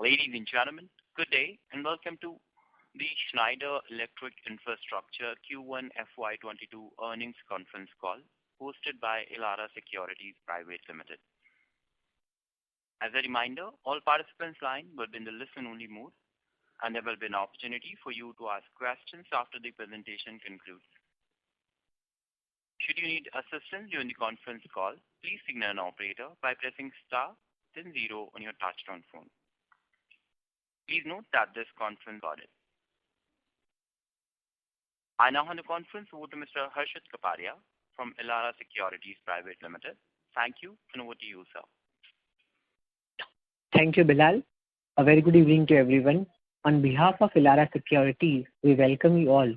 Ladies and gentlemen, good day and welcome to the Schneider Electric Infrastructure Q1 FY22 earnings conference call hosted by Elara Securities Private Limited. As a reminder, all participants' line will be in the listen-only mode and there will be an opportunity for you to ask questions after the presentation concludes. Should you need assistance during the conference call, please signal an operator by pressing star then 0 on your touchtone phone. Please note that this conference is recorded. I now hand the conference over to Mr. Harshit Kapadia from Elara Securities Private Limited. Thank you, and over to you, sir. Thank you, Bilal. A very good evening to everyone. On behalf of Elara Securities, we welcome you all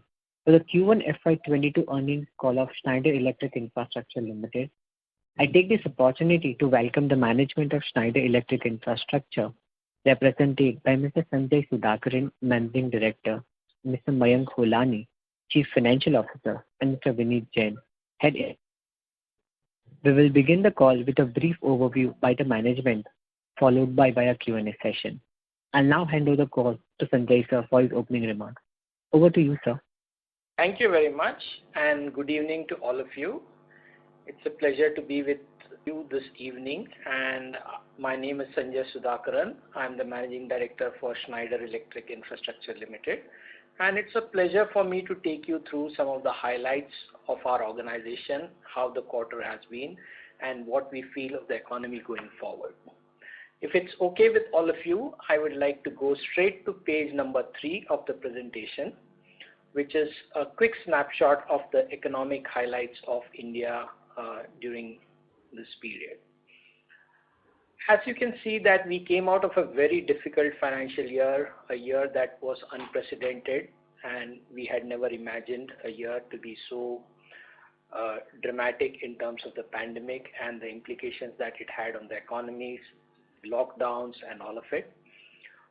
to the Q1 FY22 earnings call of Schneider Electric Infrastructure Limited. I take this opportunity to welcome the management of Schneider Electric Infrastructure, represented by Mr. Sanjay Sudhakaran, Managing Director, Mr. Mayank Holani, Chief Financial Officer, and Mr. Vineet Jain, Head. We will begin the call with a brief overview by the management, followed by a Q&A session. I'll now hand over the call to Sanjay sir for his opening remarks. Over to you, sir. Thank you very much, and good evening to all of you. It's a pleasure to be with you this evening, and my name is Sanjay Sudhakaran. I'm the Managing Director for Schneider Electric Infrastructure Limited, and it's a pleasure for me to take you through some of the highlights of our organization, how the quarter has been, and what we feel of the economy going forward. If it's okay with all of you, I would like to go straight to page number 3 of the presentation, which is a quick snapshot of the economic highlights of India during this period. As you can see that we came out of a very difficult financial year, a year that was unprecedented, and we had never imagined a year to be so dramatic in terms of the pandemic and the implications that it had on the economies, lockdowns and all of it.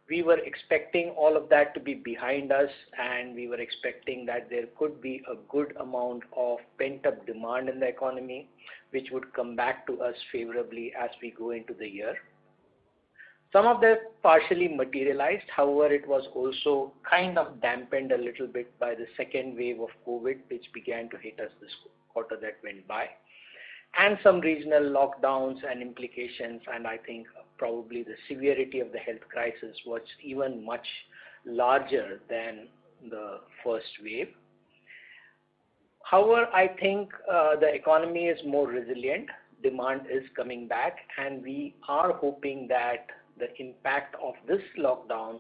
We were expecting all of that to be behind us, and we were expecting that there could be a good amount of pent-up demand in the economy, which would come back to us favorably as we go into the year. Some of that partially materialized, however, it was also kind of dampened a little bit by the second wave of COVID, which began to hit us this quarter that went by, and some regional lockdowns and implications, and I think probably the severity of the health crisis was even much larger than the first wave. However, I think the economy is more resilient, demand is coming back, and we are hoping that the impact of this lockdown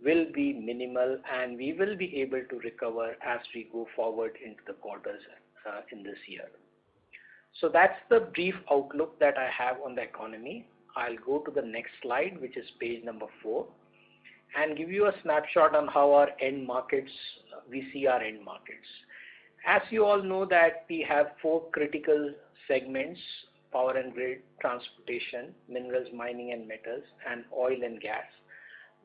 will be minimal and we will be able to recover as we go forward into the quarters in this year. So that's the brief outlook that I have on the economy. I'll go to the next slide, which is page number 4, and give you a snapshot on how our end markets, we see our end markets. As you all know that we have 4 critical segments: power and grid, transportation, minerals, mining and metals, and oil and gas.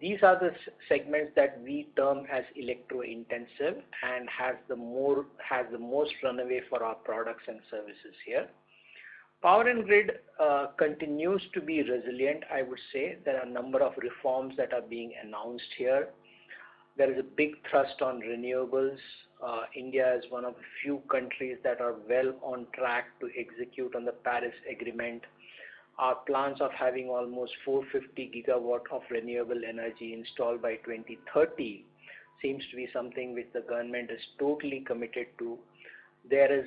These are the segments that we term as electro-intensive and has the most runaway for our products and services here. Power and grid continues to be resilient, I would say. There are a number of reforms that are being announced here. There is a big thrust on renewables. India is one of the few countries that are well on track to execute on the Paris Agreement. Our plans of having almost 450 gigawatt of renewable energy installed by 2030 seems to be something which the government is totally committed to. There is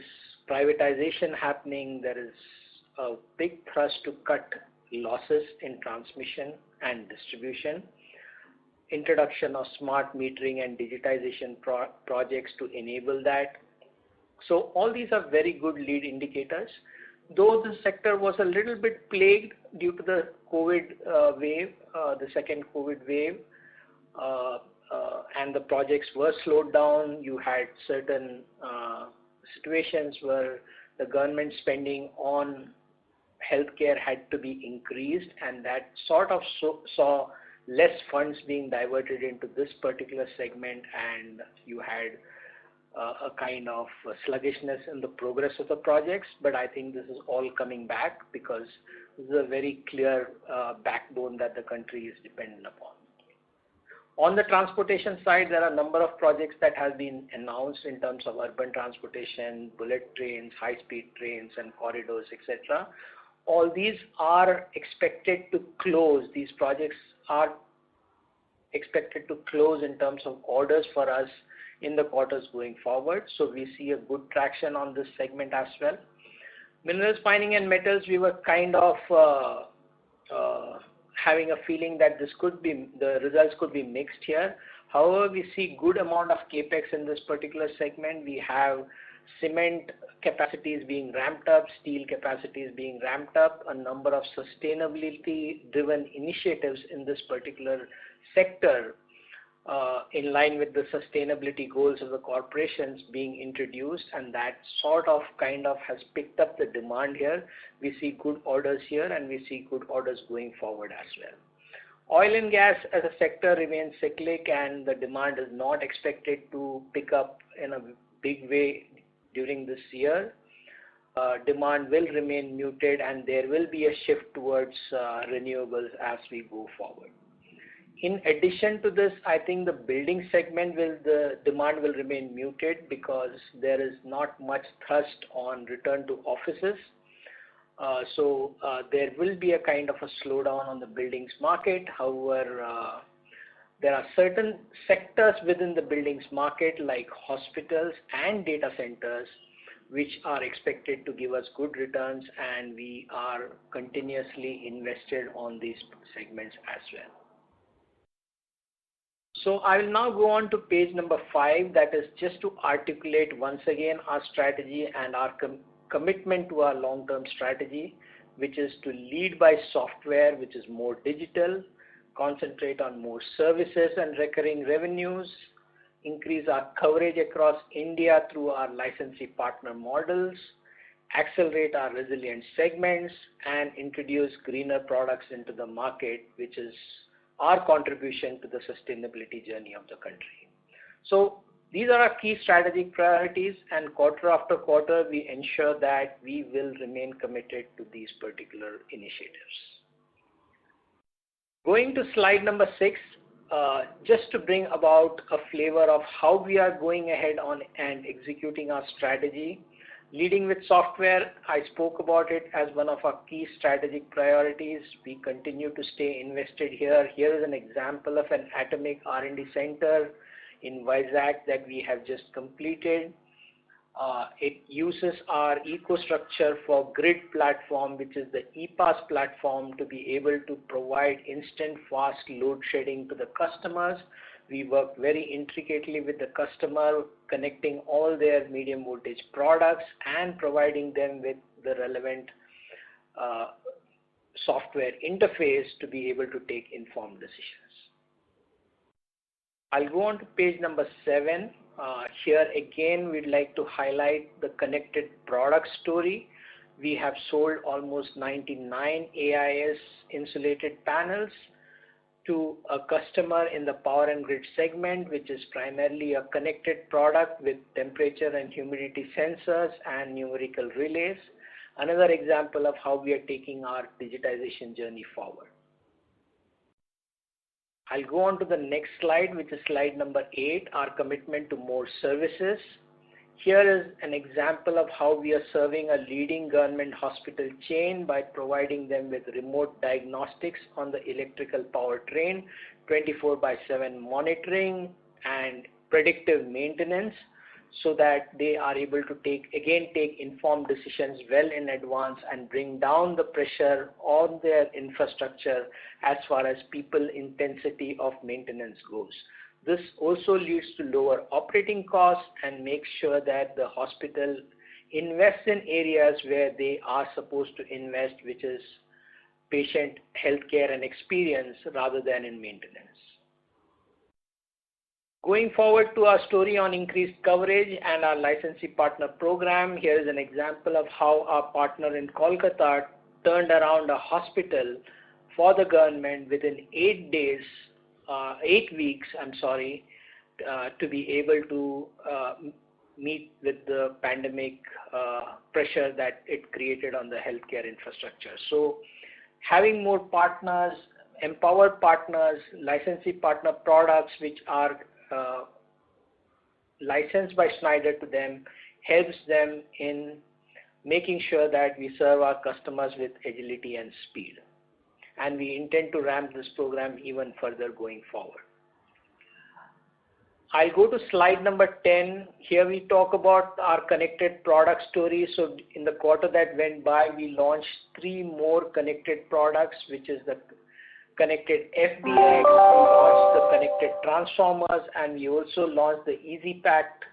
privatization happening. There is a big thrust to cut losses in transmission and distribution. Introduction of smart metering and digitization projects to enable that. So all these are very good lead indicators. Though the sector was a little bit plagued due to the COVID wave, the second COVID wave, and the projects were slowed down. You had certain situations where the government spending on healthcare had to be increased, and that sort of saw less funds being diverted into this particular segment, and you had a kind of sluggishness in the progress of the projects. But I think this is all coming back because this is a very clear backbone that the country is dependent upon. On the transportation side, there are a number of projects that have been announced in terms of urban transportation, bullet trains, high-speed trains, and corridors, etc. All these are expected to close. These projects are expected to close in terms of orders for us in the quarters going forward. So we see a good traction on this segment as well. Minerals, mining and metals, we were kind of having a feeling that the results could be mixed here. However, we see good amount of capex in this particular segment. We have cement capacities being ramped up, steel capacities being ramped up, a number of sustainability driven initiatives in this particular sector in line with the sustainability goals of the corporations being introduced, and that sort of kind of has picked up the demand here. We see good orders here and we see good orders going forward as well. Oil and gas as a sector remains cyclic and the demand is not expected to pick up in a big way during this year. Demand will remain muted and there will be a shift towards renewables as we go forward. In addition to this, I think the building segment the demand will remain muted because there is not much thrust on return to offices. So there will be a kind of a slowdown on the buildings market. However, there are certain sectors within the buildings market like hospitals and data centers which are expected to give us good returns, and we are continuously invested on these segments as well. So I will now go on to page number 5, that is just to articulate once again our strategy and our commitment to our long-term strategy, which is to lead by software, which is more digital, concentrate on more services and recurring revenues, increase our coverage across India through our licensee partner models, accelerate our resilient segments, and introduce greener products into the market, which is our contribution to the sustainability journey of the country. So these are our key strategic priorities, and quarter after quarter we ensure that we will remain committed to these particular initiatives. Going to slide number 6, just to bring about a flavor of how we are going ahead on and executing our strategy. Leading with software, I spoke about it as one of our key strategic priorities. We continue to stay invested here. Here is an example of an atomic R&D center in Vizag that we have just completed. It uses our EcoStruxure for Grid platform, which is the EPAS platform, to be able to provide instant fast load shedding to the customers. We work very intricately with the customer, connecting all their medium voltage products and providing them with the relevant software interface to be able to take informed decisions. I'll go on to page number 7. Here again, we'd like to highlight the connected product story. We have sold almost 99 AIS insulated panels to a customer in the power and grid segment, which is primarily a connected product with temperature and humidity sensors and numerical relays. Another example of how we are taking our digitization journey forward. I'll go on to the next slide, which is slide number 8, our commitment to more services. Here is an example of how we are serving a leading government hospital chain by providing them with remote diagnostics on the electrical powertrain, 24/7 monitoring and predictive maintenance, so that they are able to take informed decisions well in advance and bring down the pressure on their infrastructure as far as people intensity of maintenance goes. This also leads to lower operating costs and makes sure that the hospital invests in areas where they are supposed to invest, which is patient healthcare and experience rather than in maintenance. Going forward to our story on increased coverage and our licensee partner program, here is an example of how our partner in Kolkata turned around a hospital for the government within 8 weeks, to be able to meet with the pandemic pressure that it created on the healthcare infrastructure. So having more partners empower partners, licensee partner products which are licensed by Schneider to them, helps them in making sure that we serve our customers with agility and speed. And we intend to ramp this program even further going forward. I'll go to slide number 10. Here we talk about our connected product story. So in the quarter that went by, we launched 3 more connected products, which is the connected FBX, we launched the connected transformers, and we also launched the EasyPact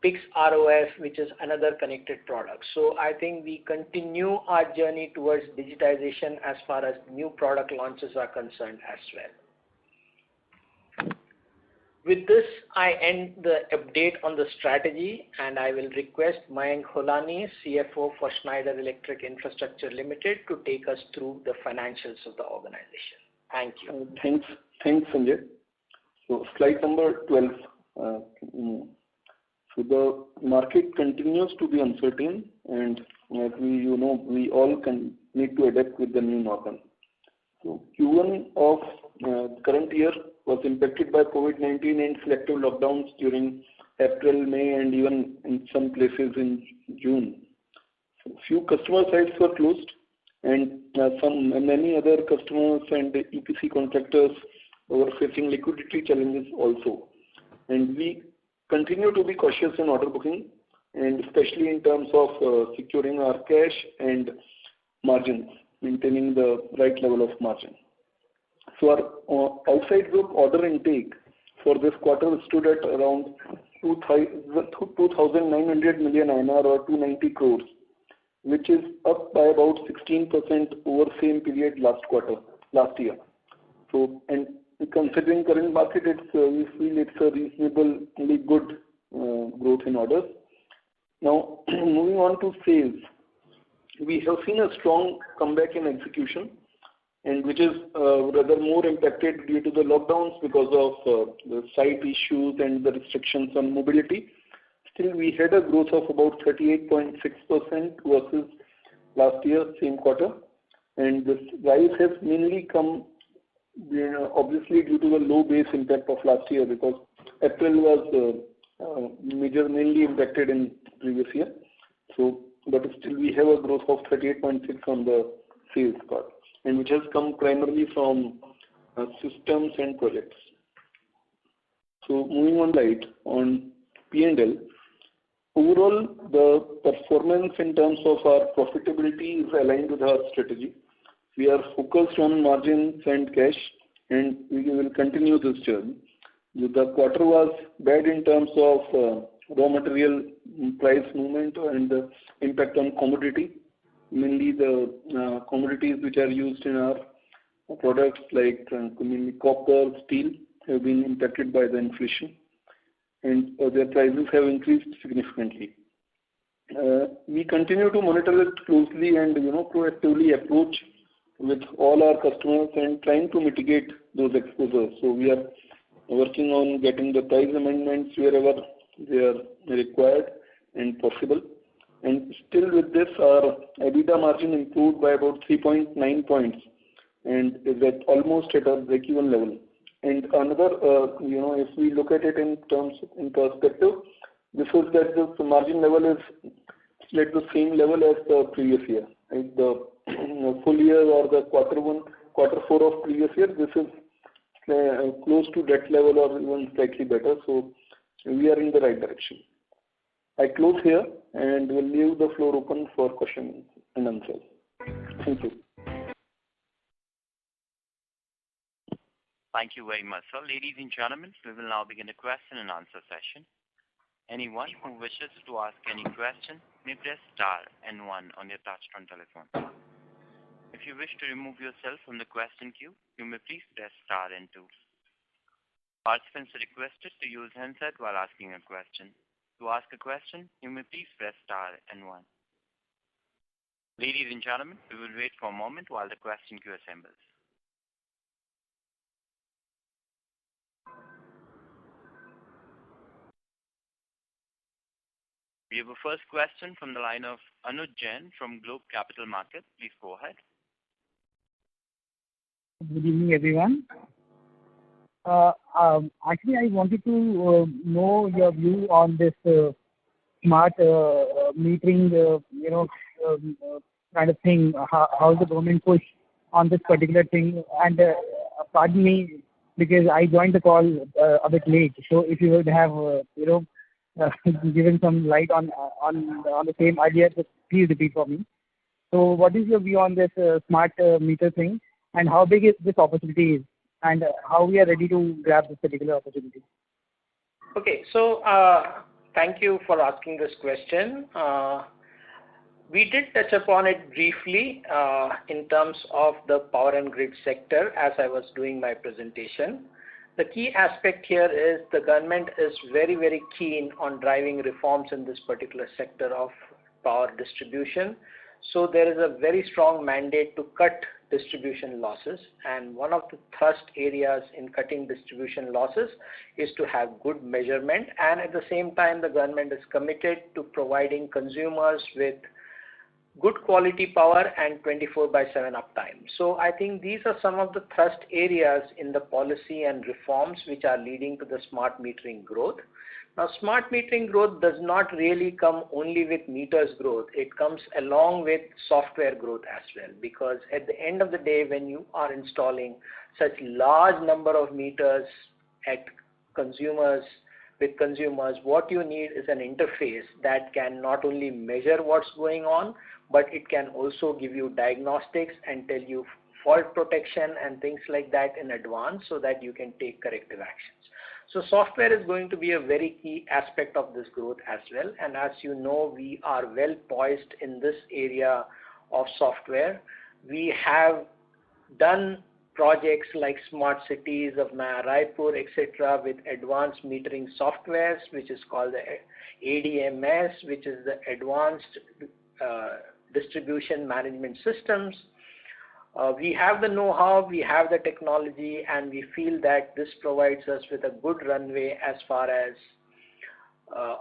Pix ROF, which is another connected product. So I think we continue our journey towards digitization as far as new product launches are concerned as well. With this, I end the update on the strategy, and I will request Mayank Holani, CFO for Schneider Electric Infrastructure Limited, to take us through the financials of the organization. Thank you. Thanks, Sanjay. So slide number 12. So the market continues to be uncertain, and as we all need to adapt with the new normal. So Q1 of current year was impacted by COVID-19 and selective lockdowns during April, May, and even in some places in June. So few customer sites were closed, and many other customers and EPC contractors were facing liquidity challenges also. And we continue to be cautious in order booking, and especially in terms of securing our cash and margins, maintaining the right level of margin. So our outside group order intake for this quarter stood at around 2,900 million INR or 290 crores, which is up by about 16% over same period last year. So, and considering current market, we feel it's a reasonably good growth in orders. Now, moving on to sales, we have seen a strong comeback in execution, and which is rather more impacted due to the lockdowns because of the site issues and the restrictions on mobility. Still, we had a growth of about 38.6% versus last year, same quarter. And this rise has mainly come, obviously due to the low base impact of last year, because April was mainly impacted in previous year. So, but still we have a growth of 38.6 on the sales part, and which has come primarily from systems and projects. So moving on slide on P&L, overall the performance in terms of our profitability is aligned with our strategy. We are focused on margins and cash, and we will continue this journey. The quarter was bad in terms of raw material price movement and the impact on commodity. Mainly the commodities which are used in our products like mainly copper, steel have been impacted by the inflation, and their prices have increased significantly. We continue to monitor it closely and proactively approach with all our customers and trying to mitigate those exposures. So we are working on getting the price amendments wherever they are required and possible. And still with this, our EBITDA margin improved by about 3.9 points and is at almost at a break-even level. And another, if we look at it in perspective, this is that the margin level is at the same level as the previous year. Right? The full year or the quarter four of previous year, this is close to that level or even slightly better. So we are in the right direction. I close here and will leave the floor open for questions and answers. Thank you. Thank you very much, sir. Ladies and gentlemen, we will now begin the question and answer session. Anyone who wishes to ask any question may press star and 1 on your touchtone telephone. If you wish to remove yourself from the question queue, you may please press star and 2. Participants are requested to use handset while asking a question. To ask a question, you may please press star and 1. Ladies and gentlemen, we will wait for a moment while the question queue assembles. We have a first question from the line of Anuj Jain from Globe Capital Markets. Please go ahead. Good evening, everyone. Actually, I wanted to know your view on this smart metering, kind of thing. How the government push on this particular thing? And pardon me because I joined the call a bit late. So if you would have, given some light on the same idea, just please repeat for me. So what is your view on this smart meter thing, and how big is this opportunity is, and how we are ready to grab this particular opportunity? Okay, so thank you for asking this question. We did touch upon it briefly in terms of the power and grid sector as I was doing my presentation. The key aspect here is the government is very, very keen on driving reforms in this particular sector of power distribution. So there is a very strong mandate to cut distribution losses, and one of the thrust areas in cutting distribution losses is to have good measurement, and at the same time the government is committed to providing consumers with good quality power and 24/7 uptime. So I think these are some of the thrust areas in the policy and reforms which are leading to the smart metering growth. Now, smart metering growth does not really come only with meters growth. It comes along with software growth as well, because at the end of the day, when you are installing such large number of meters at consumers, what you need is an interface that can not only measure what's going on, but it can also give you diagnostics and tell you fault protection and things like that in advance so that you can take corrective actions. So software is going to be a very key aspect of this growth as well. And as you know, we are well poised in this area of software. We have done projects like smart cities of Naya Raipur, etc., with advanced metering softwares, which is called the ADMS, which is the Advanced Distribution Management Systems. We have the know-how, we have the technology, and we feel that this provides us with a good runway as far as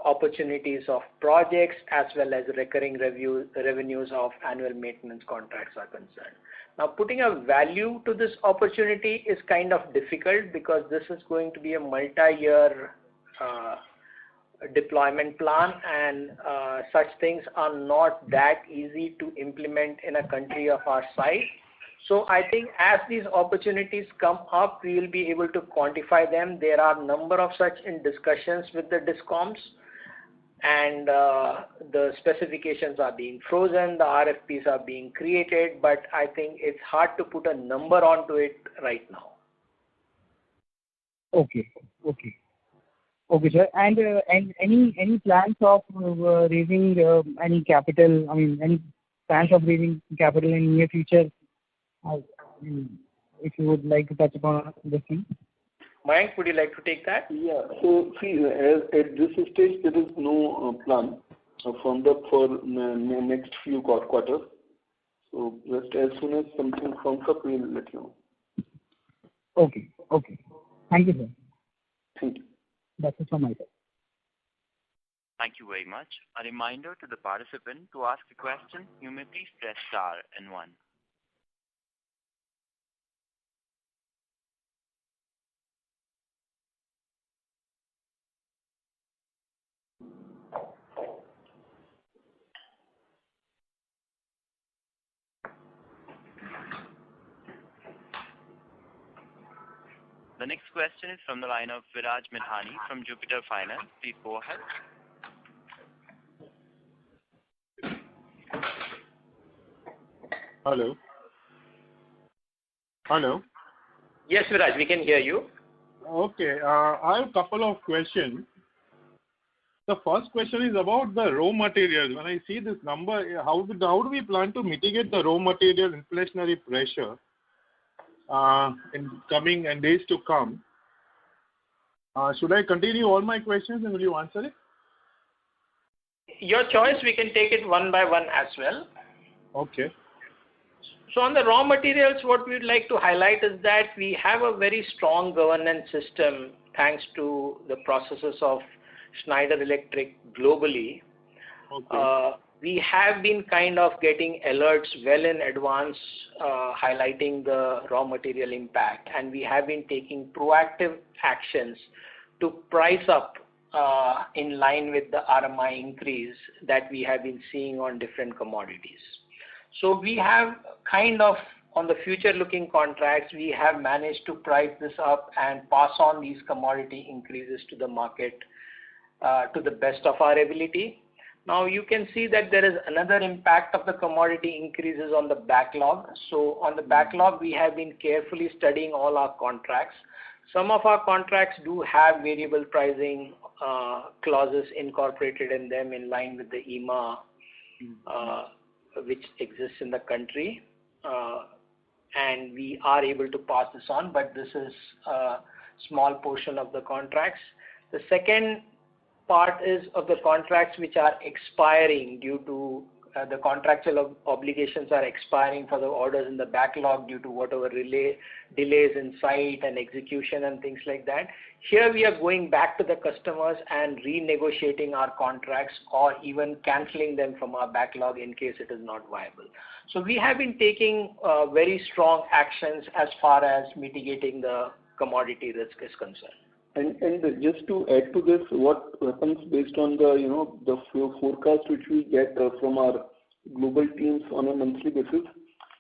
opportunities of projects as well as recurring revenues of annual maintenance contracts are concerned. Now, putting a value to this opportunity is kind of difficult because this is going to be a multi-year deployment plan, and such things are not that easy to implement in a country of our size. So I think as these opportunities come up, we will be able to quantify them. There are a number of such in discussions with the DISCOMs, and the specifications are being frozen, the RFPs are being created, but I think it's hard to put a number onto it right now. Okay, sir. And any plans of raising any capital? I mean, any plans of raising capital in near future? If you would like to touch upon the thing. Mayank, would you like to take that? Yeah. So see, at this stage, there is no plan formed up for next few quarters. So just as soon as something comes up, we will let you know. Okay. Thank you, sir. Thank you. That's it from my side. Thank you very much. A reminder to the participant to ask a question, you may please press star and 1. The next question is from the line of Viraj Mithani from Jupiter Finance. Please go ahead. Hello. Yes, Viraj, we can hear you. Okay. I have a couple of questions. The first question is about the raw materials. When I see this number, how do we plan to mitigate the raw material inflationary pressure in coming and days to come? Should I continue all my questions and will you answer it? Your choice, we can take it one by one as well. Okay. So on the raw materials, what we'd like to highlight is that we have a very strong governance system thanks to the processes of Schneider Electric globally. Okay. we have been kind of getting alerts well in advance, highlighting the raw material impact, and we have been taking proactive actions to price up in line with the RMI increase that we have been seeing on different commodities. So we have kind of, on the future looking contracts, we have managed to price this up and pass on these commodity increases to the market to the best of our ability. Now you can see that there is another impact of the commodity increases on the backlog. So on the backlog, we have been carefully studying all our contracts. Some of our contracts do have variable pricing clauses incorporated in them in line with the EMA, which exists in the country. And we are able to pass this on, but this is a small portion of the contracts. The second part is of the contracts which are expiring due to the contractual obligations are expiring for the orders in the backlog due to whatever delays in site and execution and things like that. Here we are going back to the customers and renegotiating our contracts or even cancelling them from our backlog in case it is not viable. So we have been taking very strong actions as far as mitigating the commodity risk is concerned. And just to add to this, what happens based on the the forecast which we get from our global teams on a monthly basis,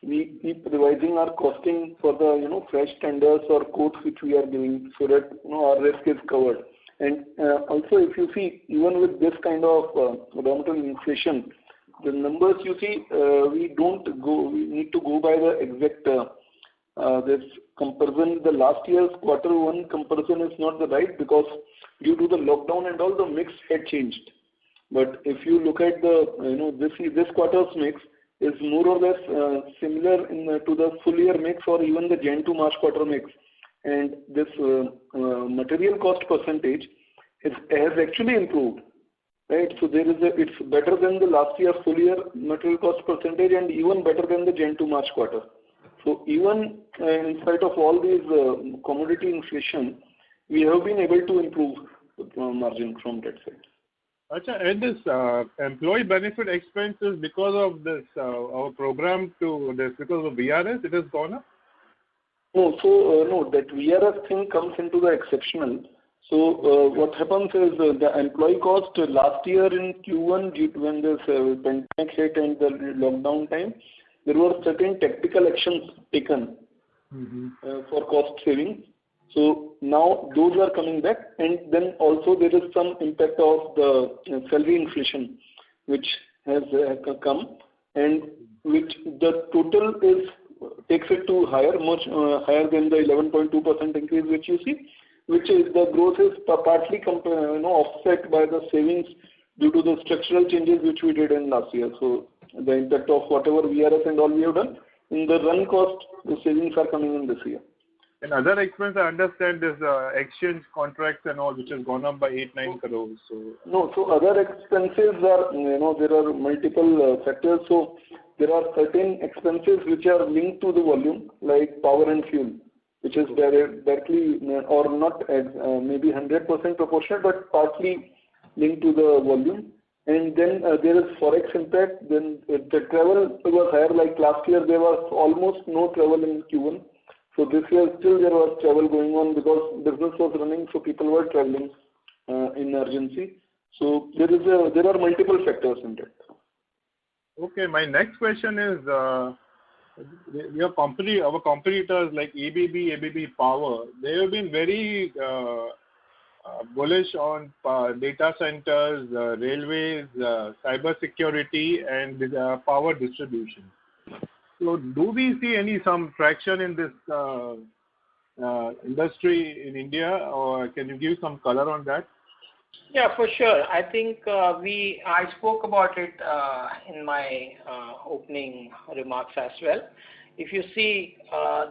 we keep revising our costing for the fresh tenders or quotes which we are giving, so that our risk is covered. And also, if you see, even with this kind of raw material inflation, the numbers you see, we need to go by the exact this comparison. The last year's Q1 comparison is not the right, because due to the lockdown and all, the mix had changed. But if you look at the this quarter's mix is more or less similar to the full year mix or even the Jan to March quarter mix, and this material cost percentage has actually improved, right? So it's better than the last year full year material cost percentage and even better than the Jan to March quarter. So even in spite of all these commodity inflation, we have been able to improve margin from that side. Acha, and this employee benefit expenses, because of this our program to this, because of VRS, it has gone up? No, so no, that VRS thing comes into the exceptional. So what happens is the employee cost last year in Q1, due to when this pandemic hit and the lockdown time, there were certain tactical actions taken for cost saving. So now those are coming back, and then also there is some impact of the salary inflation which has come, and which the total takes it to much higher than the 11.2% increase which you see, which is the growth is partly offset by the savings due to the structural changes which we did in last year. So the impact of whatever VRS and all we have done, in the run cost, the savings are coming in this year. And other expense, I understand, is exchange contracts and all, which has gone up by 8-9 crores. So no, so other expenses are, there are multiple factors. So there are certain expenses which are linked to the volume, like power and fuel, which is directly or not maybe 100% proportional, but partly linked to the volume. And then there is forex impact. Then the travel was higher. Like last year, there was almost no travel in Q1. So this year still there was travel going on because business was running, so people were traveling in urgency. So there are multiple factors in that. Okay, my next question is, our competitors like ABB Power, they have been very bullish on data centers, railways, cyber security, and power distribution. So do we see some traction in this industry in India, or can you give some color on that? Yeah, for sure. I think I spoke about it in my opening remarks as well. If you see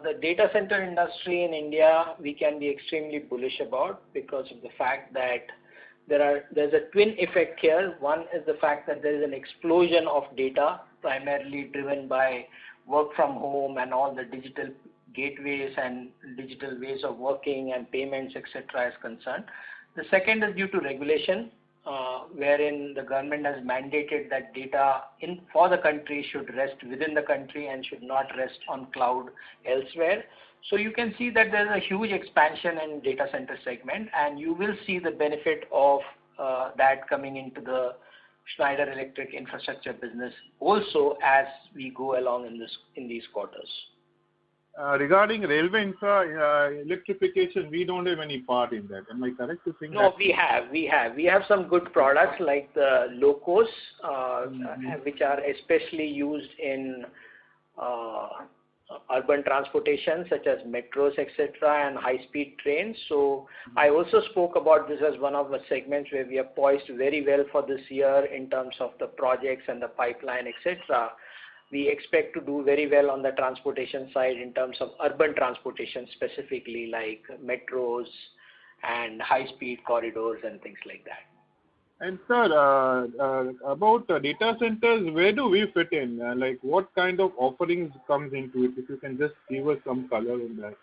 the data center industry in India, we can be extremely bullish about, because of the fact that there's a twin effect here. One is the fact that there is an explosion of data, primarily driven by work from home and all the digital gateways and digital ways of working and payments, etc. is concerned. The second is due to regulation. wherein the government has mandated that data for the country should rest within the country and should not rest on cloud elsewhere. So you can see that there's a huge expansion in data center segment, and you will see the benefit of that coming into the Schneider Electric infrastructure business also as we go along in these quarters. Regarding railway infra electrification, we don't have any part in that. Am I correct to think that? No, we have some good products like the locos, which are especially used in urban transportation such as metros, etc., and high-speed trains. So I also spoke about this as one of the segments where we are poised very well for this year in terms of the projects and the pipeline, etc. We expect to do very well on the transportation side in terms of urban transportation, specifically like metros and high-speed corridors and things like that. And sir, about data centers, where do we fit in? Like what kind of offerings comes into it? If you can just give us some color on that.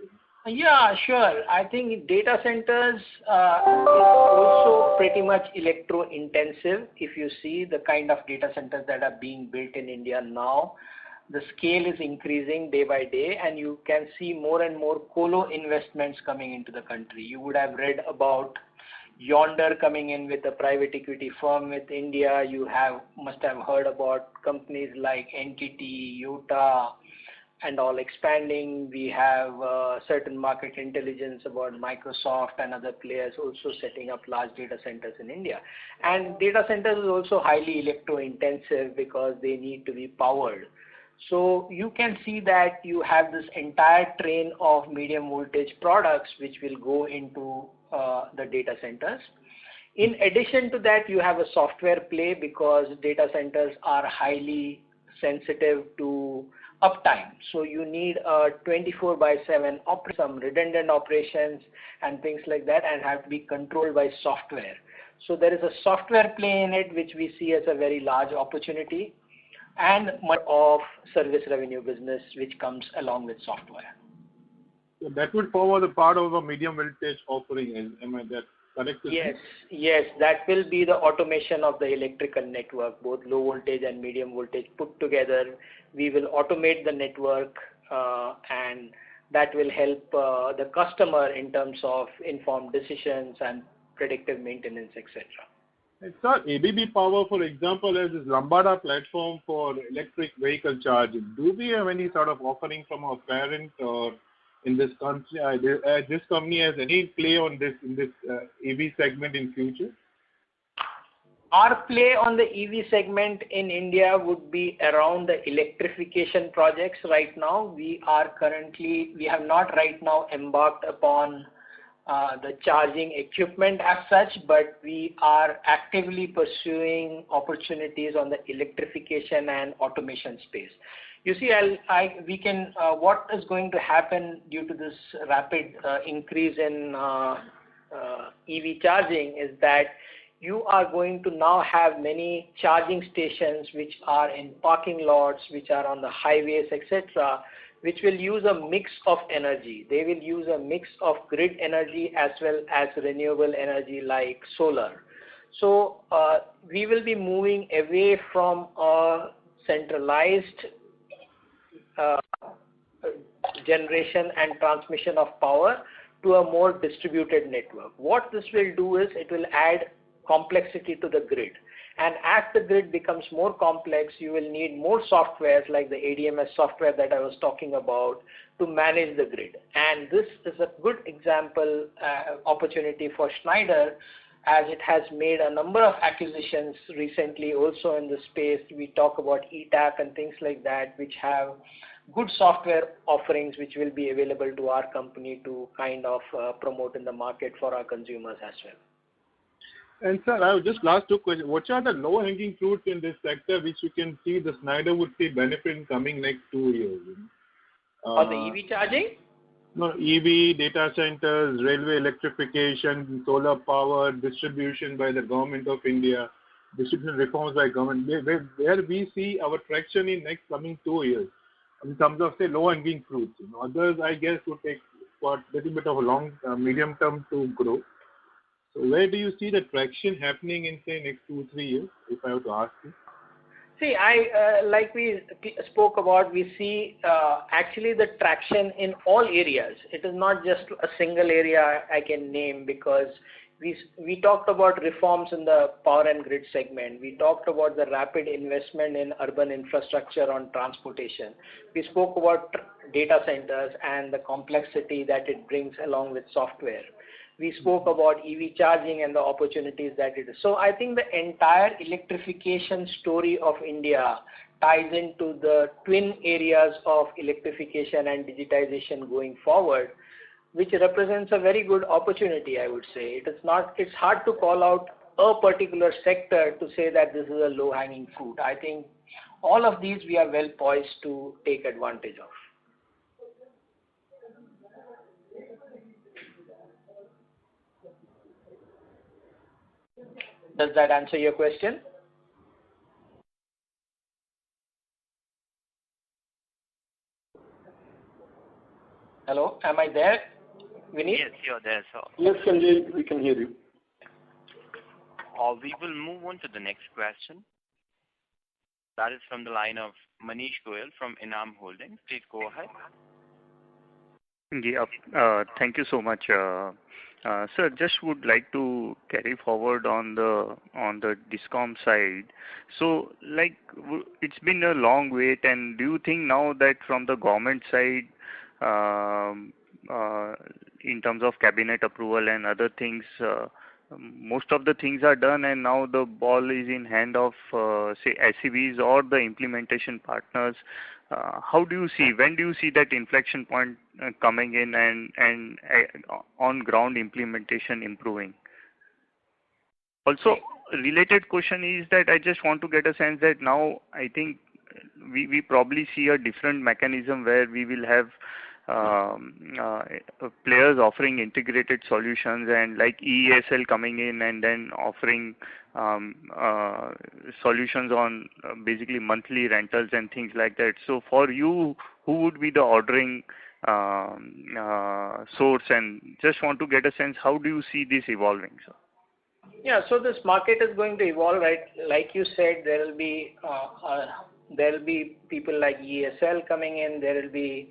Yeah, sure. I think data centers is also pretty much electro-intensive. If you see the kind of data centers that are being built in India now, the scale is increasing day by day, and you can see more and more colo investments coming into the country. You would have read about Yonder coming in with a private equity firm with India. You must have heard about companies like NTT, Utah, and all expanding. We have certain market intelligence about Microsoft and other players also setting up large data centers in India. And data centers is also highly electro-intensive because they need to be powered. So you can see that you have this entire train of medium voltage products which will go into the data centers. In addition to that, you have a software play because data centers are highly sensitive to uptime. So you need a 24/7 some redundant operations and things like that, and have to be controlled by software. So there is a software play in it which we see as a very large opportunity, and much of service revenue business which comes along with software. So that would form the part of a medium voltage offering. Am I that correct? Yes, that will be the automation of the electrical network, both low voltage and medium voltage put together. We will automate the network, and that will help the customer in terms of informed decisions and predictive maintenance, etc. Sir, ABB Power, for example, has this Lambada platform for electric vehicle charging. Do we have any sort of offering from our parent or in this country? This company has any play on this in this EV segment in future? Our play on the EV segment in India would be around the electrification projects right now. We have not right now embarked upon the charging equipment as such, but we are actively pursuing opportunities on the electrification and automation space. You see, what is going to happen due to this rapid increase in EV charging is that you are going to now have many charging stations which are in parking lots, which are on the highways, etc., which will use a mix of energy. They will use a mix of grid energy as well as renewable energy like solar. So we will be moving away from a centralized generation and transmission of power to a more distributed network. What this will do is it will add complexity to the grid. And as the grid becomes more complex, you will need more softwares like the ADMS software that I was talking about to manage the grid. And this is a good example opportunity for Schneider, as it has made a number of acquisitions recently also in the space. We talk about ETAP and things like that, which have good software offerings which will be available to our company to kind of promote in the market for our consumers as well. And sir, I have just last two questions. What are the low-hanging fruits in this sector which you can see the Schneider would see benefit in coming next 2 years? On the EV charging? No, EV, data centers, railway electrification, solar power, distribution by the government of India, distribution reforms by government. Where we see our traction in next coming 2 years in terms of say low-hanging fruits. Others, I guess, would take what little bit of a long, medium term to grow. So where do you see the traction happening in, say, next 2-3 years, if I have to ask you? See, like we spoke about, we see actually the traction in all areas. It is not just a single area I can name, because we talked about reforms in the power and grid segment. We talked about the rapid investment in urban infrastructure on transportation. We spoke about data centers and the complexity that it brings along with software. We spoke about EV charging and the opportunities that it is. So I think the entire electrification story of India ties into the twin areas of electrification and digitization going forward, which represents a very good opportunity, I would say. It's hard to call out a particular sector to say that this is a low-hanging fruit. I think all of these we are well poised to take advantage of. Does that answer your question? Hello, am I there, Vineet? Yes, you're there, sir. Yes, Sanjay, we can hear you. We will move on to the next question. That is from the line of Manish Goyal from Enam Holdings. Please go ahead. Yeah, thank you so much. Sir, just would like to carry forward on the discom side. So, like, it's been a long wait, and do you think now that from the government side, in terms of cabinet approval and other things, most of the things are done, and now the ball is in hand of say SEBs or the implementation partners? How do you see, when do you see that inflection point coming in and on ground implementation improving? Also, related question is that I just want to get a sense that now I think we probably see a different mechanism where we will have players offering integrated solutions, and like EESL coming in and then offering solutions on basically monthly rentals and things like that. So for you, who would be the ordering source? And just want to get a sense, how do you see this evolving, sir? Yeah, so this market is going to evolve, right? Like you said, there will be people like ESL coming in. There will be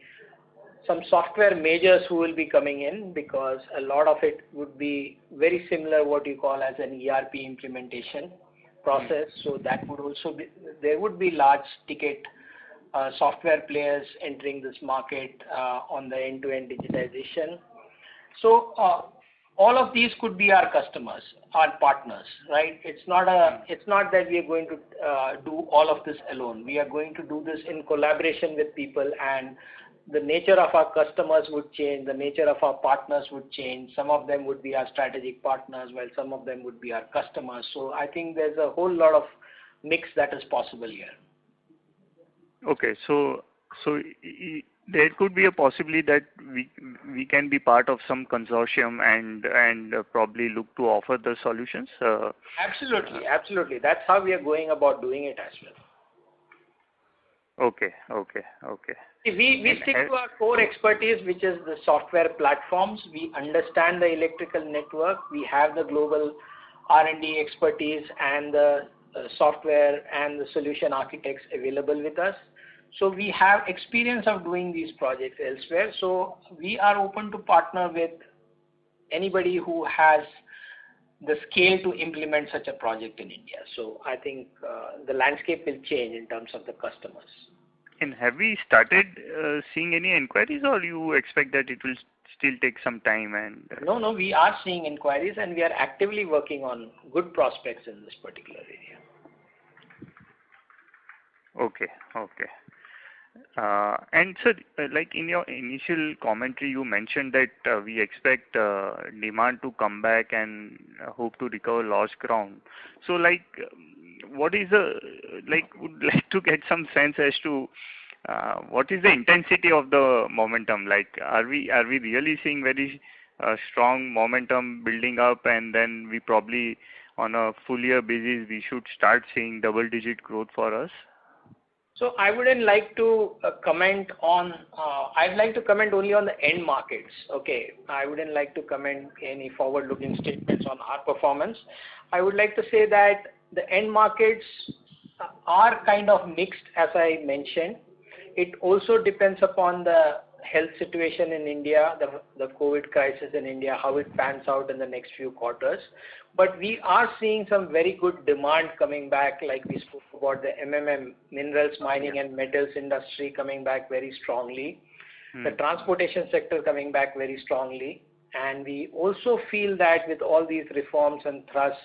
some software majors who will be coming in, because a lot of it would be very similar what you call as an ERP implementation process. So that would also be, there would be large ticket software players entering this market on the end-to-end digitization. So all of these could be our customers, our partners, right? It's not that we are going to do all of this alone. We are going to do this in collaboration with people, and the nature of our customers would change, the nature of our partners would change. Some of them would be our strategic partners, while some of them would be our customers. So I think there's a whole lot of mix that is possible here. Okay, so there could be a possibility that we can be part of some consortium and probably look to offer the solutions. Absolutely. That's how we are going about doing it as well. Okay. We stick to our core expertise, which is the software platforms. We understand the electrical network. We have the global R&D expertise and the software and the solution architects available with us. So we have experience of doing these projects elsewhere. So we are open to partner with anybody who has the scale to implement such a project in India. So I think the landscape will change in terms of the customers. And have we started seeing any inquiries, or you expect that it will still take some time? And No, we are seeing inquiries, and we are actively working on good prospects in this particular area. Okay. And sir, like in your initial commentary, you mentioned that we expect demand to come back and hope to recover lost ground. So, like, what is would like to get some sense as to what is the intensity of the momentum? Like, are we really seeing very strong momentum building up, and then we probably on a full year basis we should start seeing double-digit growth for us? So I wouldn't like to comment on, I'd like to comment only on the end markets. Okay. I wouldn't like to comment any forward-looking statements on our performance. I would like to say that the end markets are kind of mixed, as I mentioned. It also depends upon the health situation in India, the COVID crisis in India, how it pans out in the next few quarters. But we are seeing some very good demand coming back, like we spoke about the MMM, minerals, mining and metals industry coming back very strongly. The transportation sector coming back very strongly. And we also feel that with all these reforms and thrusts,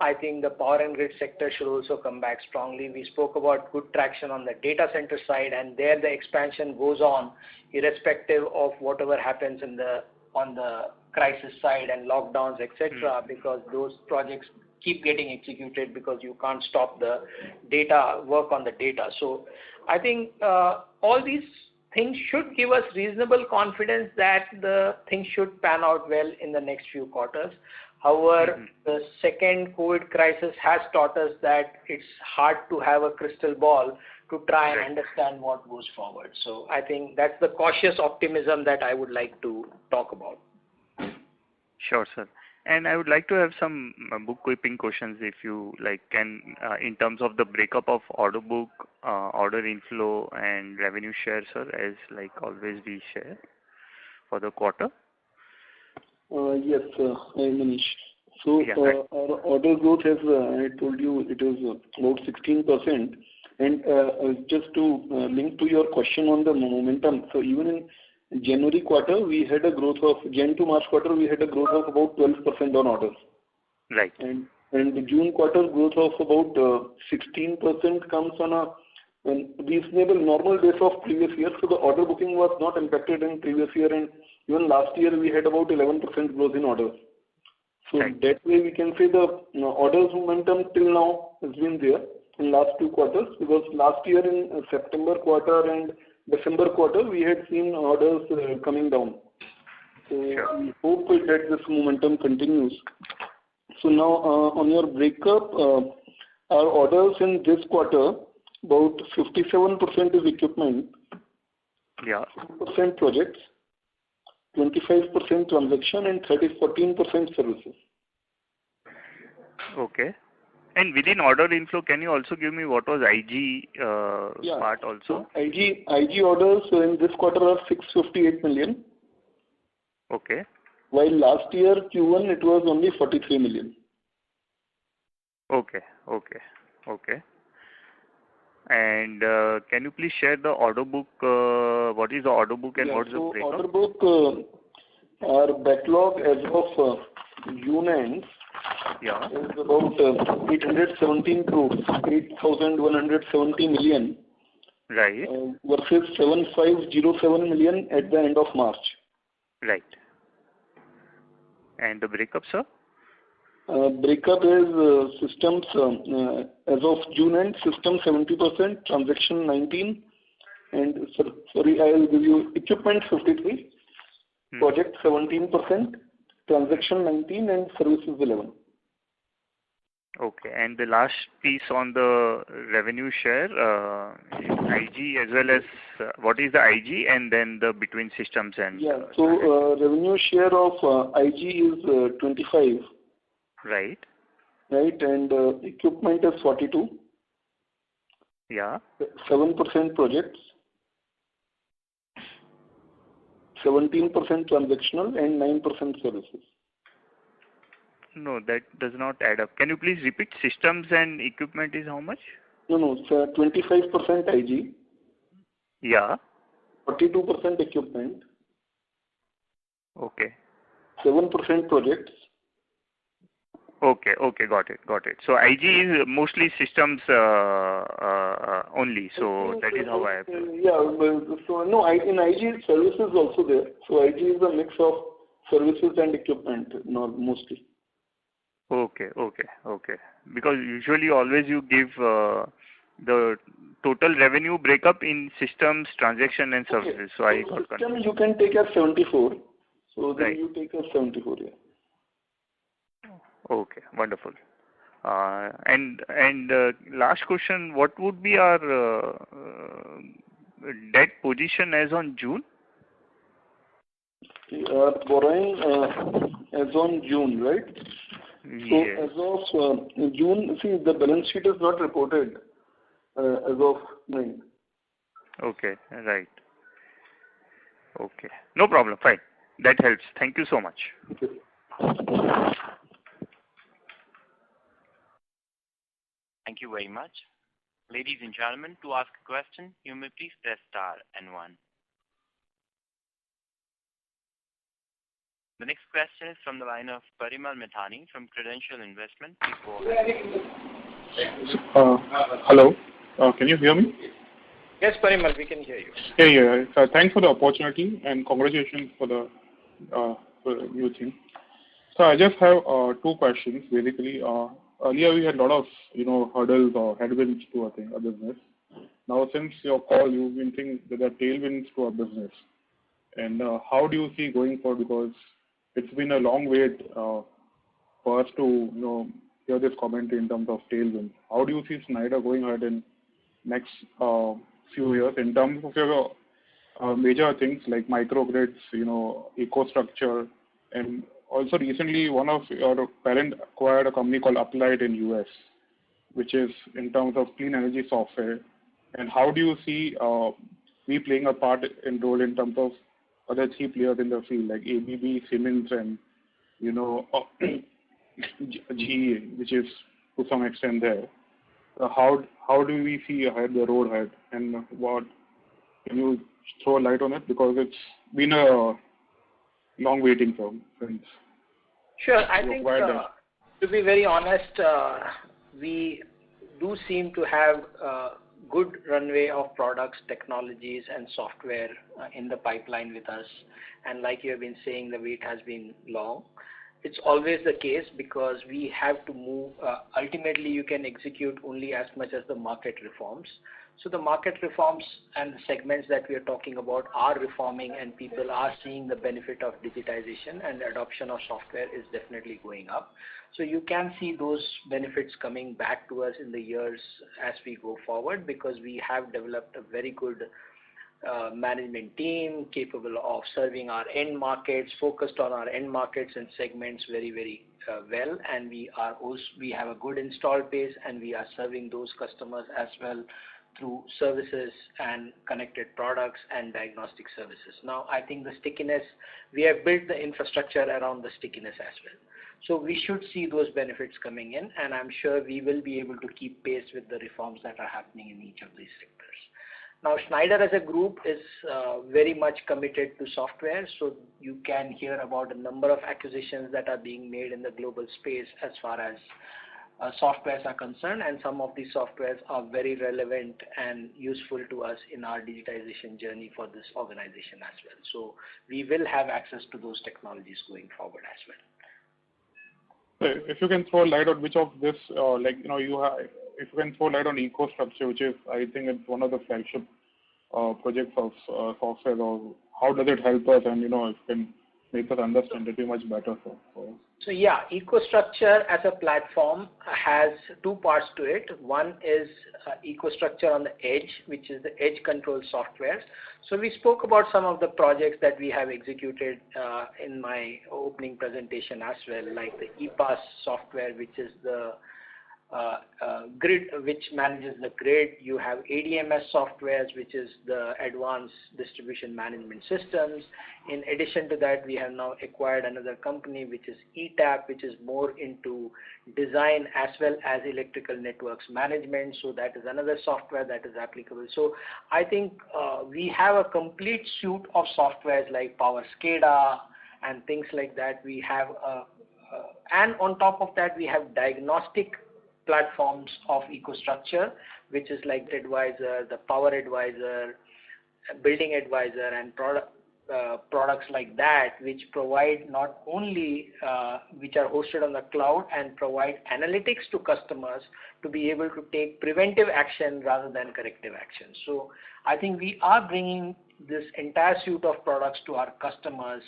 I think the power and grid sector should also come back strongly. We spoke about good traction on the data center side, and there the expansion goes on irrespective of whatever happens on the crisis side and lockdowns, etc., because those projects keep getting executed because you can't stop the data, work on the data. So I think all these things should give us reasonable confidence that the things should pan out well in the next few quarters. However, the second COVID crisis has taught us that it's hard to have a crystal ball to try and understand what goes forward. So I think that's the cautious optimism that I would like to talk about. Sure, sir. And I would like to have some bookkeeping questions, if you like, can in terms of the breakup of order book, order inflow, and revenue share, sir, as like always we share for the quarter. Yes, Manish. So our order growth has, I told you, it is about 16%. And just to link to your question on the momentum, so even in January quarter, we had a growth of, Jan to March quarter, we had a growth of about 12% on orders. Right. And the June quarter growth of about 16% comes on a reasonable normal base of previous year. So the order booking was not impacted in previous year, and even last year we had about 11% growth in orders. So that way we can say the orders momentum till now has been there in last two quarters, because last year in September quarter and December quarter we had seen orders coming down. So we hope that this momentum continues. So now on your breakup, our orders in this quarter, about 57% is equipment, 2% projects, 25% transaction, and 14% services. Okay. And within order inflow, can you also give me what was IG part also? So IG orders in this quarter are 658 million. Okay. While last year Q1 it was only 43 million. Okay. And can you please share the order book? What is the order book and what is the breakup? Order book, our backlog as of June end is about 817 crores, 8,170 million. Right. Versus 7,507 million at the end of March. Right. And the breakup, sir? Breakup is systems as of June end, system 70%, transaction 19, and sorry, I will give you equipment 53, project 17%, transaction 19, and services 11. Okay, and the last piece on the revenue share, IG as well as what is the IG and then the between systems and... So revenue share of IG is 25. Right. Right, and equipment is 42. 7% projects, 17% transactional, and 9% services. No, that does not add up. Can you please repeat? Systems and equipment is how much? No, sir, 25% IG. 42% equipment. Okay. 7% projects. Okay, got it. So IG is mostly systems only. So that is how I have to... So no, in IG services also there. So IG is a mix of services and equipment, mostly. Okay. Because usually always you give the total revenue breakup in systems, transaction and services. So I got system you can take as 74. So then you take as 74, Okay, wonderful. Last question, what would be our debt position as on June? Borrowing as on June, right? Yes. So as of June, see, the balance sheet is not reported as of 9. Okay, right. Okay, no problem. Fine, that helps. Thank you so much. Okay. Thank you very much. Ladies and gentlemen, to ask a question, you may please press star and 1. The next question is from the line of Parimal Mithani from Credential Investment. Please go ahead. Hello. Can you hear me? Yes, Parimal, we can hear you. Yeah. Thanks for the opportunity and congratulations for the new thing. So I just have 2 questions basically. Earlier we had a lot of hurdles or headwinds to our business. Now since your call, you've been thinking that there are tailwinds to our business. And how do you see going forward? Because it's been a long wait for us to hear this comment in terms of tailwinds. How do you see Schneider going ahead in next few years in terms of your major things like microgrids, EcoStruxure, and also recently one of your parent acquired a company called Applied in US, which is in terms of clean energy software. And how do you see we playing a part in role in terms of other 3 players in the field like ABB, Siemens, and GE, which is to some extent there. How do we see the road ahead, and what can you throw light on it, because it's been a long waiting since. Sure, I think to be very honest, we do seem to have a good runway of products, technologies, and software in the pipeline with us. And like you have been saying, the wait has been long. It's always the case because we have to move. Ultimately, you can execute only as much as the market reforms. So the market reforms and the segments that we are talking about are reforming, and people are seeing the benefit of digitization, and adoption of software is definitely going up. So you can see those benefits coming back to us in the years as we go forward, because we have developed a very good management team capable of serving our end markets, focused on our end markets and segments very, very well. And we have a good install base, and we are serving those customers as well through services and connected products and diagnostic services. Now, I think the stickiness, we have built the infrastructure around the stickiness as well. So we should see those benefits coming in, and I'm sure we will be able to keep pace with the reforms that are happening in each of these sectors. Now, Schneider as a group is very much committed to software, so you can hear about a number of acquisitions that are being made in the global space as far as softwares are concerned, and some of these softwares are very relevant and useful to us in our digitization journey for this organization as well. So we will have access to those technologies going forward as well. If you can throw light on which of this, if you can throw light on EcoStruxure, which is, I think it's one of the flagship projects of software, or how does it help us, and if you can make us understand it much better for us. So yeah, EcoStruxure as a platform has 2 parts to it. One is EcoStruxure on the edge, which is the edge control software. So we spoke about some of the projects that we have executed in my opening presentation as well, like the EPAS software, which is the grid, which manages the grid. You have ADMS softwares, which is the advanced distribution management systems. In addition to that, we have now acquired another company, which is ETAP, which is more into design as well as electrical networks management. So that is another software that is applicable. So I think we have a complete suite of softwares like Power SCADA and things like that. We have and on top of that, we have diagnostic platforms of EcoStruxure, which is like Advisor, the Power Advisor, Building Advisor, and products like that, which provide not only which are hosted on the cloud and provide analytics to customers to be able to take preventive action rather than corrective action. So I think we are bringing this entire suite of products to our customers,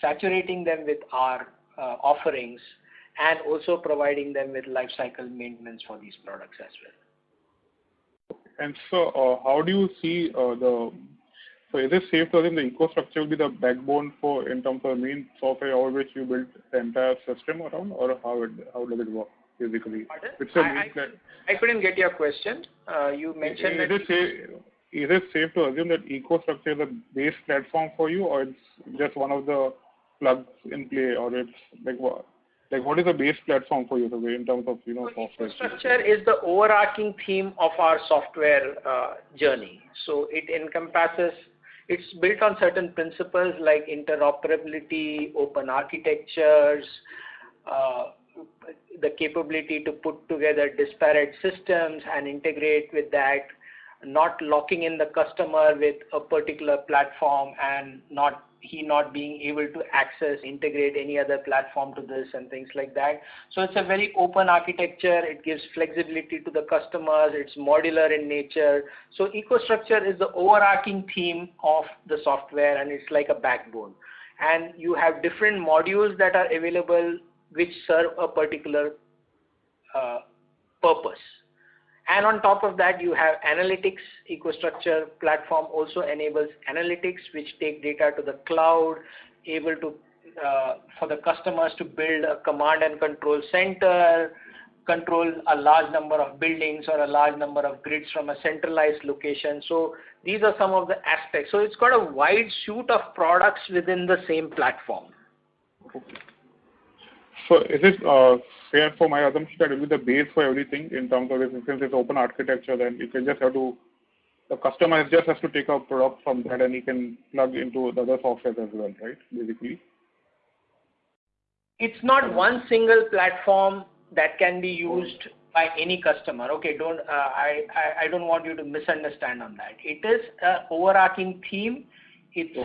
saturating them with our offerings, and also providing them with life cycle maintenance for these products as well. And so, how do you see so is it safe to assume the EcoStruxure will be the backbone for in terms of main software over which you build the entire system around, or how does it work basically? I couldn't get your question. You mentioned is it safe to assume that EcoStruxure is a base platform for you, or it's just one of the plugs in play, or it's like what is the base platform for you in terms of software? EcoStruxure is the overarching theme of our software journey. So it encompasses. It's built on certain principles like interoperability, open architectures, the capability to put together disparate systems and integrate with that, not locking in the customer with a particular platform and not being able to integrate any other platform to this and things like that. So it's a very open architecture. It gives flexibility to the customers. It's modular in nature. So EcoStruxure is the overarching theme of the software, and it's like a backbone. And you have different modules that are available which serve a particular purpose. And on top of that, you have analytics. EcoStruxure platform also enables analytics, which take data to the cloud, able to for the customers to build a command and control center, control a large number of buildings or a large number of grids from a centralized location. So these are some of the aspects. So it's got a wide suite of products within the same platform. Okay. So is it fair for my assumption that it will be the base for everything in terms of since it's open architecture, then you can just the customer just has to take a product from that and he can plug into the other software as well, right? Basically. It's not one single platform that can be used by any customer. Okay, I don't want you to misunderstand on that. It is an overarching theme. It's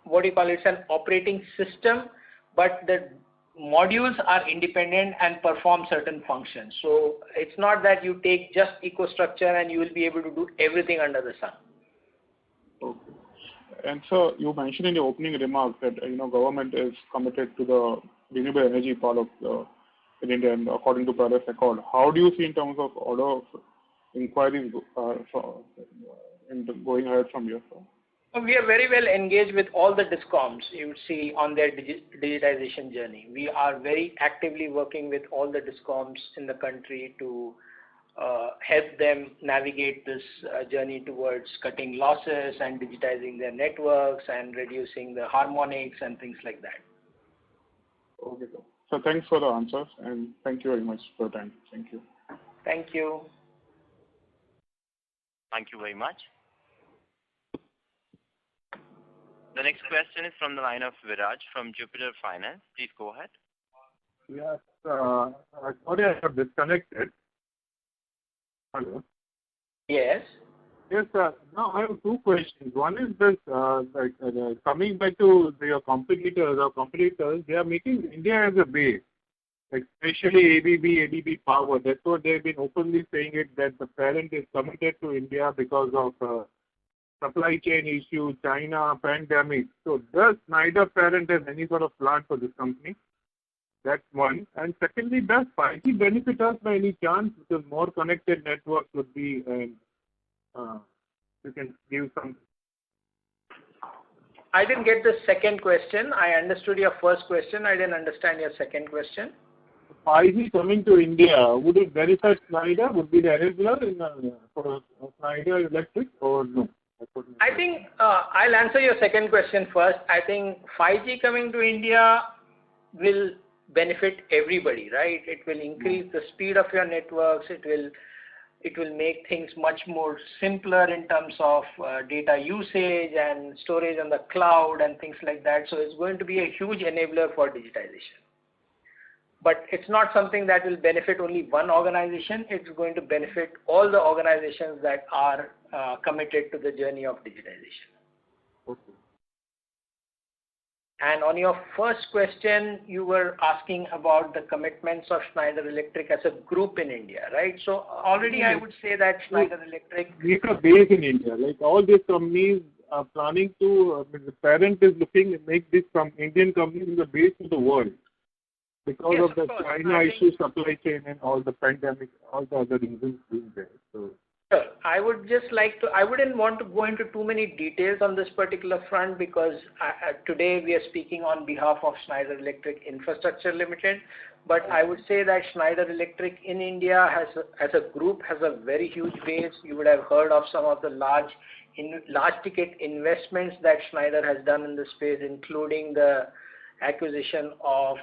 it's an operating system, but the modules are independent and perform certain functions. So it's not that you take just EcoStruxure and you will be able to do everything under the sun. Okay. And so you mentioned in your opening remarks that government is committed to the renewable energy part of in India, and according to Paris Accord. How do you see in terms of order of inquiries going ahead from here? We are very well engaged with all the DISCOMs you would see on their digitization journey. We are very actively working with all the DISCOMs in the country to help them navigate this journey towards cutting losses and digitizing their networks and reducing the harmonics and things like that. Okay, sir. So thanks for the answers, and thank you very much for your time. Thank you. Thank you. Thank you very much. The next question is from the line of Viraj from Jupiter Finance. Please go ahead. Yes, sorry I got disconnected. Hello. Yes. Yes, sir. Now I have two questions. One is this, coming back to your competitors. Our competitors, they are making India as a base, especially ABB Power. That's what they've been openly saying it, that the parent is committed to India because of supply chain issue, China, pandemic. So does Schneider parent have any sort of plan for this company? That's one. And secondly, does 5G benefit us by any chance? Because more connected networks would be, you can give some. I didn't get the second question. I understood your first question. I didn't understand your second question. 5G coming to India, would it benefit Schneider? Would be the enabler for Schneider Electric or no? I think I'll answer your second question first. I think 5G coming to India will benefit everybody, right? It will increase the speed of your networks. It will make things much more simpler in terms of data usage and storage on the cloud and things like that. So it's going to be a huge enabler for digitization. But it's not something that will benefit only one organization. It's going to benefit all the organizations that are committed to the journey of digitization. Okay. And on your first question, you were asking about the commitments of Schneider Electric as a group in India, right? So already I would say that Schneider Electric... We are based in India. Like all these companies planning to, the parent is looking to make this from Indian companies in the base of the world because Yes, of the of course. China issue, supply chain, and all the pandemic, all the other reasons being there. So, sure. I wouldn't want to go into too many details on this particular front because today we are speaking on behalf of Schneider Electric Infrastructure Limited. But I would say that Schneider Electric in India as a group has a very huge base. You would have heard of some of the large ticket investments that Schneider has done in the space, including the acquisition of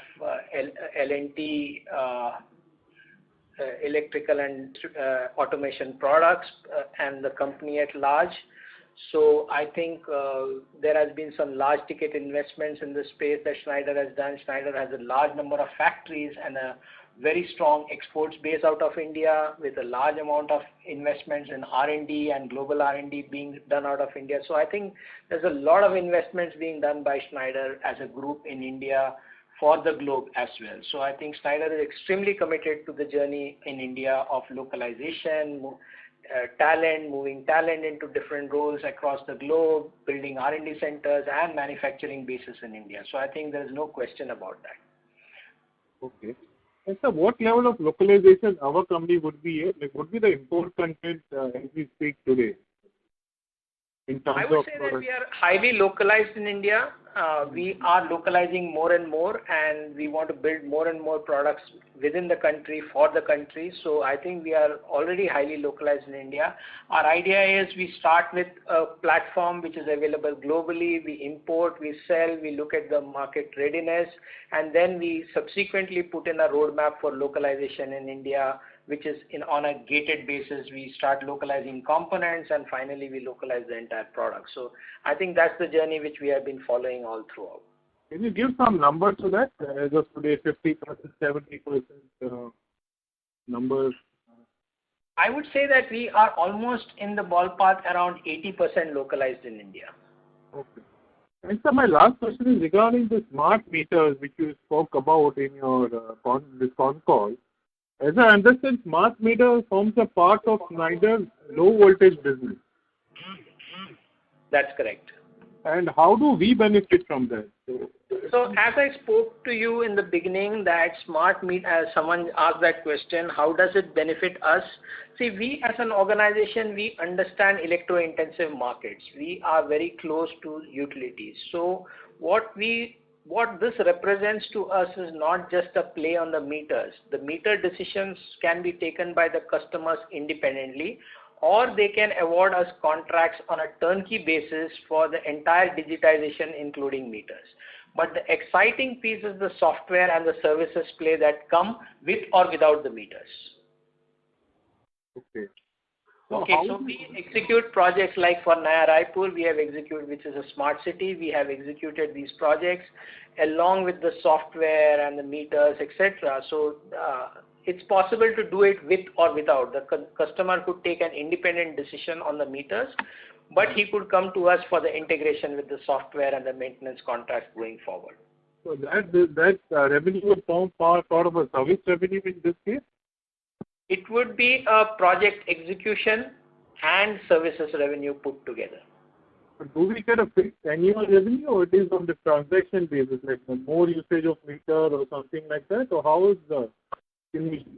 L&T electrical and automation products and the company at large. So I think there has been some large ticket investments in the space that Schneider has done. Schneider has a large number of factories and a very strong exports base out of India with a large amount of investments in R&D and global R&D being done out of India. So I think there's a lot of investments being done by Schneider as a group in India for the globe as well. So I think Schneider is extremely committed to the journey in India of localization, talent, moving talent into different roles across the globe, building R&D centers and manufacturing bases in India. So I think there is no question about that. okay. And so what level of localization our company would be at? Like, would be the import content as we speak today? In terms I would of say that we are highly localized in India. We are localizing more and more, and we want to build more and more products within the country for the country. So I think we are already highly localized in India. Our idea is we start with a platform which is available globally. We import, we sell, we look at the market readiness, and then we subsequently put in a roadmap for localization in India, which is on a gated basis. We start localizing components and finally we localize the entire product. So I think that's the journey which we have been following all throughout. Can you give some numbers to that? As of today, 50%, 70% numbers? I would say that we are almost in the ballpark around 80% localized in India. Okay. And so my last question is regarding the smart meters which you spoke about in your this con call. As I understand, smart meter forms a part of Schneider's low voltage business. That's correct. And how do we benefit from that? So as I spoke to you in the beginning that smart meter, as someone asked that question, how does it benefit us? See, we as an organization, we understand electro-intensive markets. We are very close to utilities. So what this represents to us is not just a play on the meters. The meter decisions can be taken by the customers independently, or they can award us contracts on a turnkey basis for the entire digitization, including meters. But the exciting piece is the software and the services play that come with or without the meters. Okay. So we execute projects like for Naya Raipur, we have executed, which is a smart city. We have executed these projects along with the software and the meters, etc. So it's possible to do it with or without. The customer could take an independent decision on the meters, but he could come to us for the integration with the software and the maintenance contracts going forward. So that revenue would form part of a service revenue in this case? It would be a project execution and services revenue put together. But do we get a fixed annual revenue, or it is on the transaction basis, like more usage of meter or something like that, or how is the?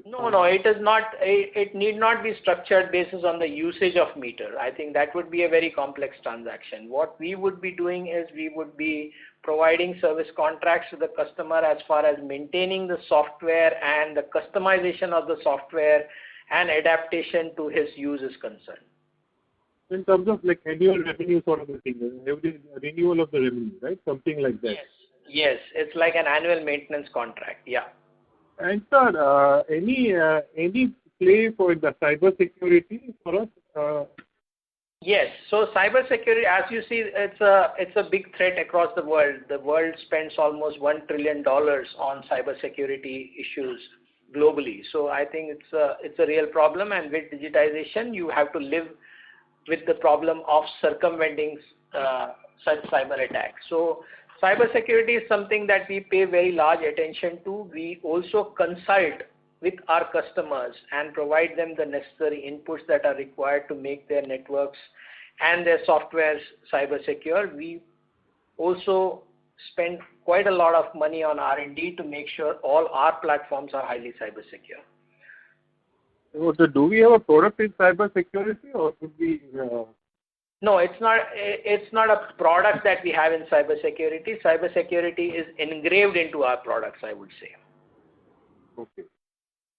No, it is not. It need not be structured basis on the usage of meter. I think that would be a very complex transaction. What we would be doing is we would be providing service contracts to the customer as far as maintaining the software and the customization of the software and adaptation to his use is concerned. In terms of like annual revenue sort of a thing, every renewal of the revenue, right? Something like that. Yes, it's like an annual maintenance contract. Yeah. And sir, any play for the cyber security for us? Yes. So cybersecurity, as you see, it's a big threat across the world. The world spends almost $1 trillion on cybersecurity issues globally. So I think it's a real problem. And with digitization, you have to live with the problem of circumventing such cyber attacks. So cybersecurity is something that we pay very large attention to. We also consult with our customers and provide them the necessary inputs that are required to make their networks and their software cyber secure. We also spend quite a lot of money on R&D to make sure all our platforms are highly cyber secure. So do we have a product in cyber security, or could we? No, it's not a product that we have in cybersecurity. Cybersecurity is engraved into our products, I would say. Okay.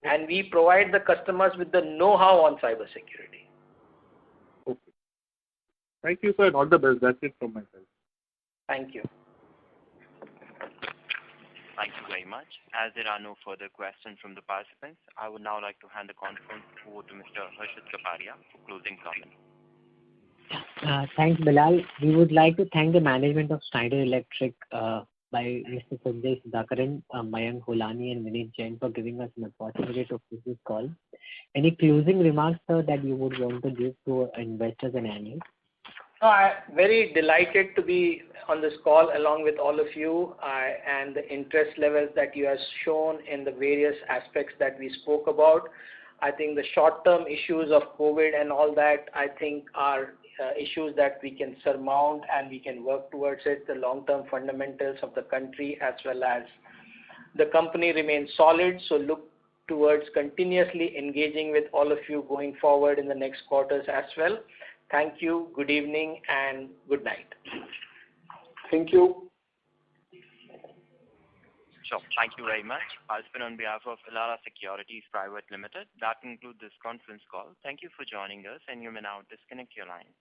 And we provide the customers with the know-how on cybersecurity. Okay. Thank you, sir. All the best. That's it from my side. Thank you. Thank you very much. As there are no further questions from the participants, I would now like to hand the conference over to Mr. Harshit Kapadia for closing comments. Thanks, Bilal. We would like to thank the management of Schneider Electric by Mr. Sanjay Sudhakaran, Mayank Holani, and Vineet Jain for giving us an opportunity to host this call. Any closing remarks, sir, that you would want to give to investors and analysts? No, I'm very delighted to be on this call along with all of you, and the interest levels that you have shown in the various aspects that we spoke about. I think the short-term issues of COVID and all that, I think are issues that we can surmount and we can work towards it. The long-term fundamentals of the country as well as the company remain solid. So look towards continuously engaging with all of you going forward in the next quarters as well. Thank you, good evening, and good night. Thank you. Sure. Thank you very much. I'll speak on behalf of Elara Securities Private Limited. That concludes this conference call. Thank you for joining us, and you may now disconnect your lines.